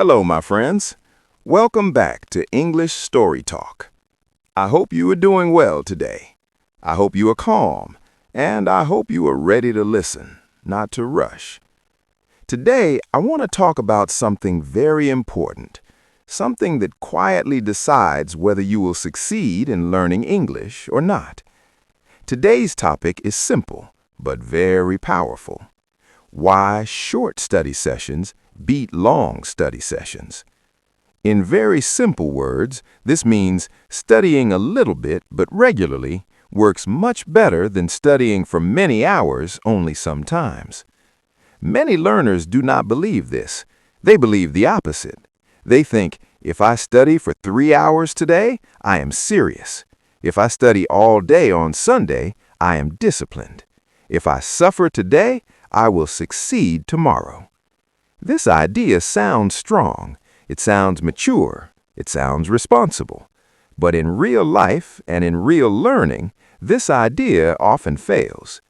Hello, my friends. Welcome back to English Story Talk. I hope you are doing well today. I hope you are calm, and I hope you are ready to listen, not to rush. Today, I want to talk about something very important, something that quietly decides whether you will succeed in learning English or not. Today's topic is simple, but very powerful. Why short study sessions beat long study sessions. In very simple words, this means studying a little bit but regularly works much better than studying for many hours only sometimes. Many learners do not believe this. They believe the opposite. They think, if I study for 3 hours today, I am serious. If I study all day on Sunday, I am disciplined. If I suffer today, I will succeed tomorrow. This idea sounds strong, it sounds mature, it sounds responsible. But in real life and in real learning, this idea often fails.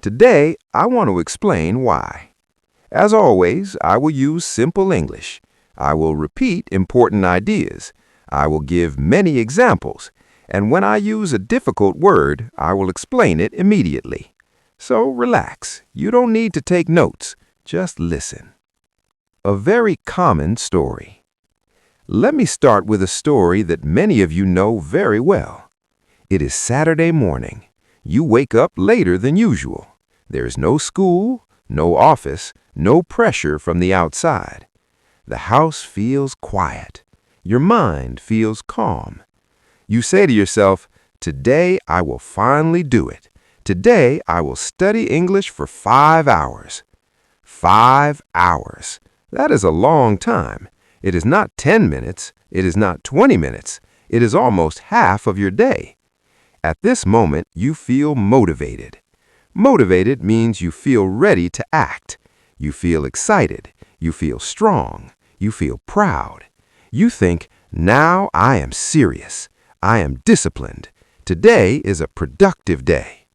Today, I want to explain why. As always, I will use simple English. I will repeat important ideas. I will give many examples. And when I use a difficult word, I will explain it immediately. So relax. You don't need to take notes. Just listen. A very common story. Let me start with a story that many of you know very well. It is Saturday morning. You wake up later than usual. There is no school, no office, no pressure from the outside. The house feels quiet. Your mind feels calm. You say to yourself, "Today I will finally do it. Today I will study English for 5 hours." 5 hours. That is a long time. It is not 10 minutes. It is not 20 minutes. It is almost half of your day. At this moment, you feel motivated. Motivated means you feel ready to act. You feel excited. You feel strong. You feel proud. You think, now I am serious. I am disciplined. Today is a productive day.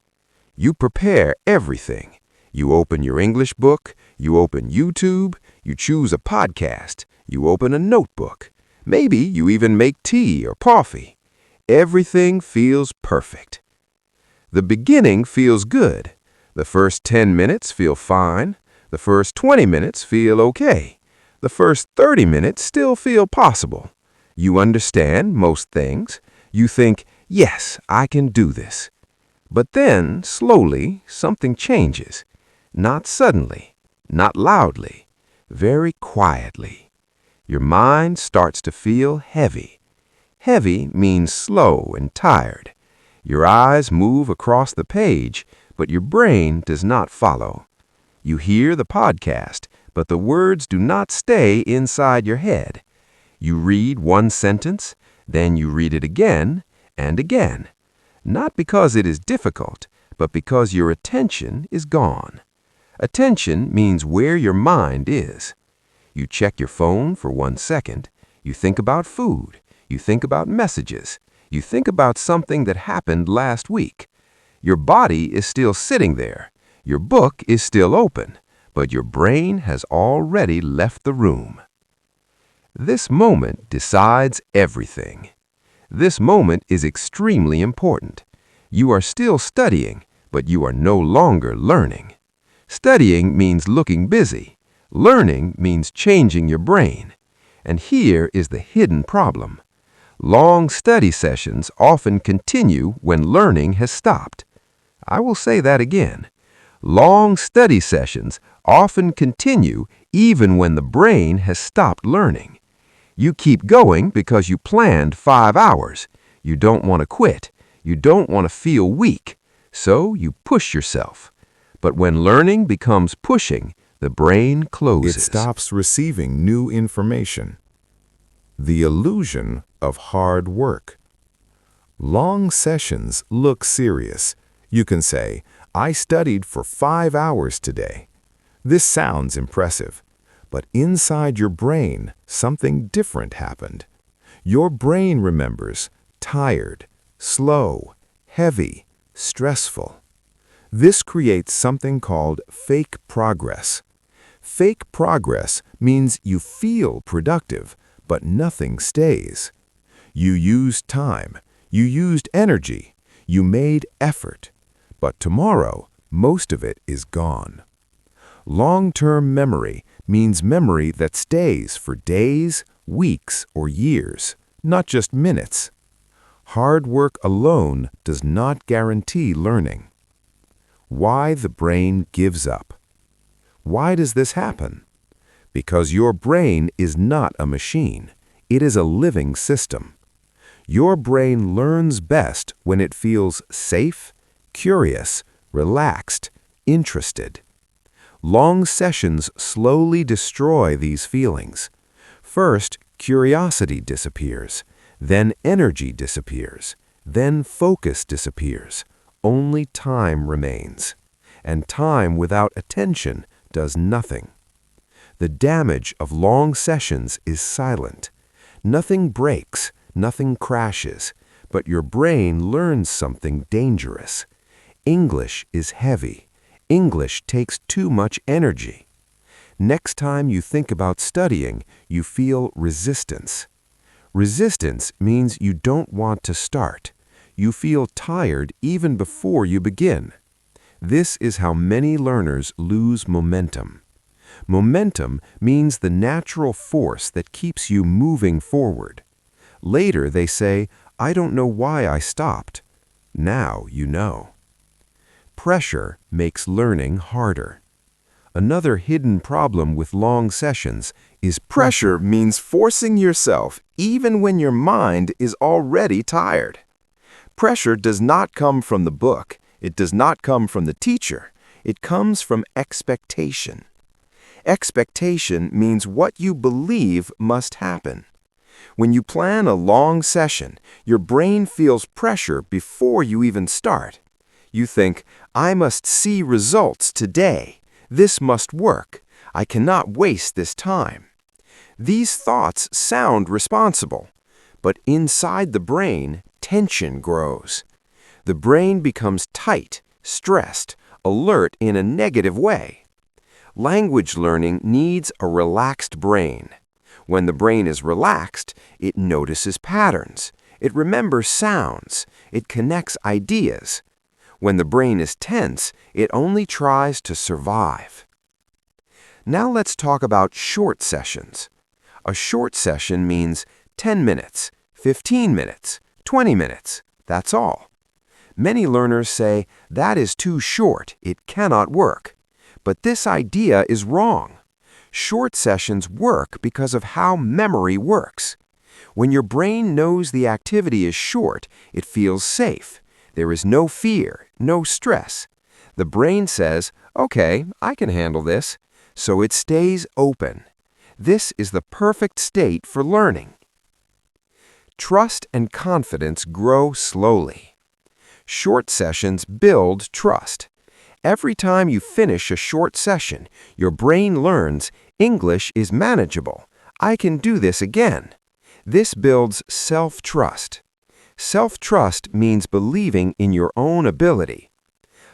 You prepare everything. You open your English book. You open YouTube. You choose a podcast. You open a notebook. Maybe you even make tea or coffee. Everything feels perfect. The beginning feels good. The first 10 minutes feel fine. The first 20 minutes feel okay. The first 30 minutes still feel possible. You understand most things. You think, yes, I can do this. But then, slowly, something changes. Not suddenly, not loudly. Very quietly. Your mind starts to feel heavy. Heavy means slow and tired. Your eyes move across the page, but your brain does not follow. You hear the podcast, but the words do not stay inside your head. You read one sentence, then you read it again and again. Not because it is difficult, but because your attention is gone. Attention means where your mind is. You check your phone for 1 second. You think about food. You think about messages. You think about something that happened last week. Your body is still sitting there. Your book is still open, but your brain has already left the room. This moment decides everything. This moment is extremely important. You are still studying, but you are no longer learning. Studying means looking busy. Learning means changing your brain. And here is the hidden problem. Long study sessions often continue when learning has stopped. I will say that again. Long study sessions often continue even when the brain has stopped learning. You keep going because you planned 5 hours. You don't want to quit. You don't want to feel weak. So you push yourself. But when learning becomes pushing, the brain closes. It stops receiving new information. The illusion of hard work. Long sessions look serious. You can say, "I studied for 5 hours today." This sounds impressive, but inside your brain, something different happened. Your brain remembers tired, slow, heavy, stressful. This creates something called fake progress. Fake progress means you feel productive, but nothing stays. You used time, you used energy, you made effort, but tomorrow, most of it is gone. Long-term memory means memory that stays for days, weeks, or years, not just minutes. Hard work alone does not guarantee learning. Why the brain gives up. Why does this happen? Because your brain is not a machine. It is a living system. Your brain learns best when it feels safe, curious, relaxed, interested. Long sessions slowly destroy these feelings. First, curiosity disappears, then energy disappears, then focus disappears. Only time remains. And time without attention does nothing. The damage of long sessions is silent. Nothing breaks, nothing crashes, but your brain learns something dangerous. English is heavy. English takes too much energy. Next time you think about studying, you feel resistance. Resistance means you don't want to start. You feel tired even before you begin. This is how many learners lose momentum. Momentum means the natural force that keeps you moving forward. Later they say, "I don't know why I stopped." Now you know. Pressure makes learning harder. Another hidden problem with long sessions is Pressure means forcing yourself even when your mind is already tired. Pressure does not come from the book. It does not come from the teacher. It comes from expectation. Expectation means what you believe must happen. When you plan a long session, your brain feels pressure before you even start. You think, "I must see results today. This must work. I cannot waste this time." These thoughts sound responsible, but inside the brain, tension grows. The brain becomes tight, stressed, alert in a negative way. Language learning needs a relaxed brain. When the brain is relaxed, it notices patterns. It remembers sounds. It connects ideas. When the brain is tense, it only tries to survive. Now let's talk about short sessions. A short session means 10 minutes, 15 minutes, 20 minutes. That's all. Many learners say, "That is too short. It cannot work." But this idea is wrong. Short sessions work because of how memory works. When your brain knows the activity is short, it feels safe. There is no fear, no stress. The brain says, "Okay, I can handle this," so it stays open. This is the perfect state for learning. Trust and confidence grow slowly. Short sessions build trust. Every time you finish a short session, your brain learns English is manageable. I can do this again. This builds self-trust. Self-trust means believing in your own ability.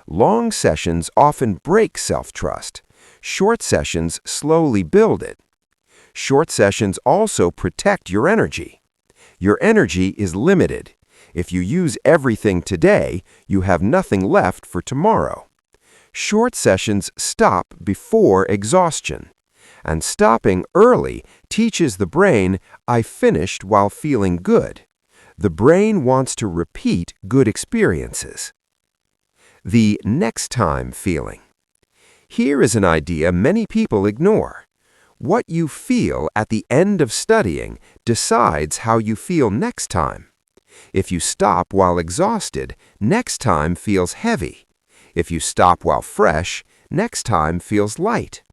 Long sessions often break self-trust. Short sessions slowly build it. Short sessions also protect your energy. Your energy is limited. If you use everything today, you have nothing left for tomorrow. Short sessions stop before exhaustion. And stopping early teaches the brain, "I finished while feeling good." The brain wants to repeat good experiences. The next time feeling. Here is an idea many people ignore. What you feel at the end of studying decides how you feel next time. If you stop while exhausted, next time feels heavy. If you stop while fresh, next time feels light.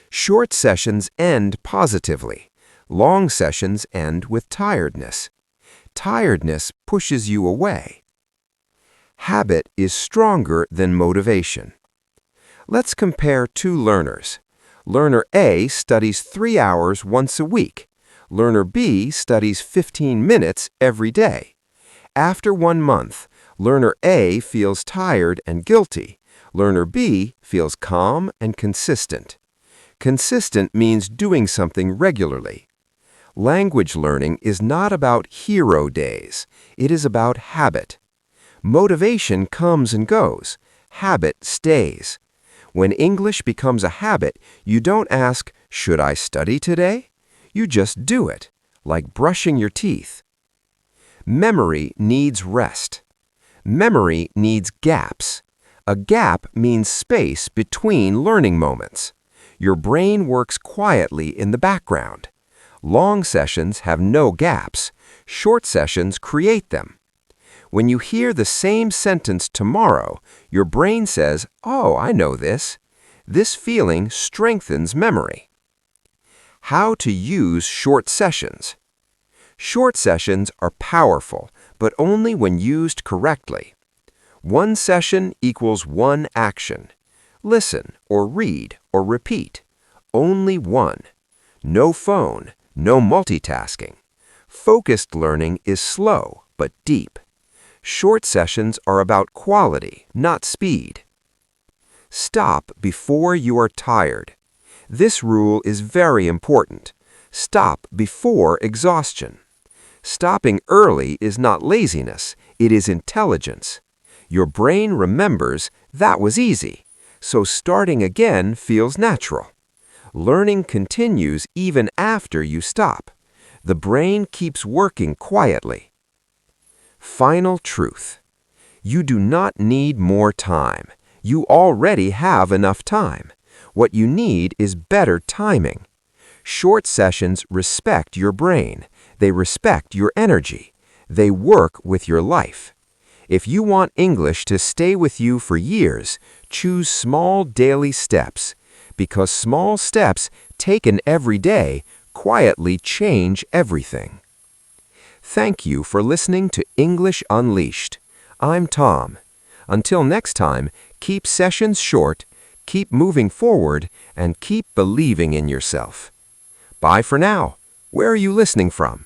Short sessions end positively. Long sessions end with tiredness. Tiredness pushes you away. Habit is stronger than motivation. Let's compare two learners. Learner A studies 3 hours once a week. Learner B studies 15 minutes every day. After 1 month, Learner A feels tired and guilty. Learner B feels calm and consistent. Consistent means doing something regularly. Language learning is not about hero days. It is about habit. Motivation comes and goes. Habit stays. When English becomes a habit, you don't ask, "Should I study today?" You just do it, like brushing your teeth. Memory needs rest. Memory needs gaps. A gap means space between learning moments. Your brain works quietly in the background. Long sessions have no gaps. Short sessions create them. When you hear the same sentence tomorrow, your brain says, "Oh, I know this." This feeling strengthens memory. How to use short sessions. Short sessions are powerful, but only when used correctly. One session equals one action. Listen or read or repeat. Only one. No phone, no multitasking. Focused learning is slow but deep. Short sessions are about quality, not speed. Stop before you are tired. This rule is very important. Stop before exhaustion. Stopping early is not laziness, it is intelligence. Your brain remembers that was easy, so starting again feels natural. Learning continues even after you stop. The brain keeps working quietly. Final truth. You do not need more time. You already have enough time. What you need is better timing. Short sessions respect your brain. They respect your energy. They work with your life. If you want English to stay with you for years, choose small daily steps, because small steps taken every day quietly change everything. Thank you for listening to English Unleashed. I'm Tom. Until next time, keep sessions short, keep moving forward, and keep believing in yourself. Bye for now. Where are you listening from?